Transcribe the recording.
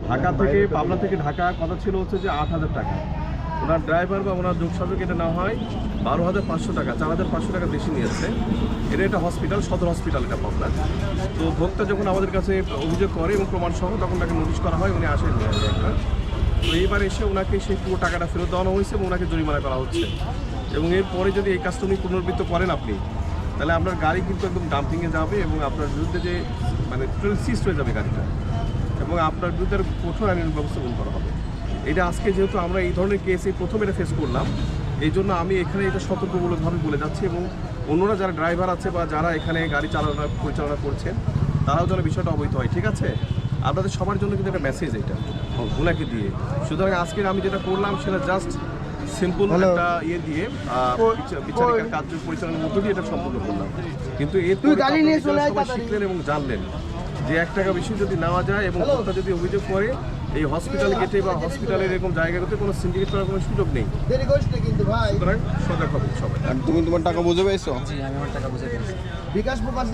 ঢাকা থেকে পাবনা থেকে ঢাকা কথা ছিল হচ্ছে যে 8,000 টাকা, ওনার ড্রাইভার বা ওনার যোগ সাজক এটা নেওয়া হয় 12,500 টাকা, 4,500 টাকা বেশি নিয়েছে। এটা একটা হসপিটাল, সদর হসপিটাল এটা পাবনা। তো ভোক্তা যখন আমাদের কাছে অভিযোগ করে এবং প্রমাণ সহ তখন তাকে নোটিশ করা হয়, উনি আসেন নিয়ে যায় একটা। তো এইবার এসে ওনাকে সেই পুরো টাকাটা ফেরত দেওয়ানো হয়েছে এবং ওনাকে জরিমানা করা হচ্ছে। এবং এরপরে যদি এই কাজটা উনি পুনরাবৃত্ত করেন আপনি, তাহলে আপনার গাড়ি কিন্তু একদম ডাম্পিংয়ে যাবে এবং আপনার বিরুদ্ধে যে মানে টোটাল সিজ হয়ে যাবে গাড়িটা, এবং আপনার বিরুদ্ধে কঠোর আইনের ব্যবস্থা গ্রহণ করা হবে। এটা আজকে যেহেতু আমরা এই ধরনের কেস এই প্রথম এটা ফেস করলাম, এই জন্য আমি এখানে এটা সতর্কমূলকভাবে বলে যাচ্ছি এবং অন্যরা যারা ড্রাইভার আছে বা যারা এখানে গাড়ি পরিচালনা করছেন তারাও যেন বিষয়টা অবহিত হয়। ঠিক আছে, আপনাদের সবার জন্য কিন্তু একটা মেসেজ এটা ওনাকে দিয়ে। সুতরাং আজকে আমি যেটা করলাম সেটা জাস্ট সিম্পল একটা ইয়ে দিয়ে বিচারিকার কার্য পরিচালনার মধ্য দিয়ে এটা সম্পূর্ণ করলাম। কিন্তু এরপর সবাই শিখলেন এবং জানলেন যে 1 টাকা বেশি যদি নেওয়া যায় এবং ভোক্তা যদি অভিযোগ করে, এই হসপিটাল গেটে বা হসপিটালের এরকম জায়গাগুলোতে কোনো সিন্ডিকেট করার কোনো সুযোগ নেই। সুতরাং সজাগ হবে সবাই। আর তুমি তোমার টাকা বুঝে পেয়েছো? জি, আমি আমার টাকা বুঝে পেয়েছি। বিকাশ প্রকাশ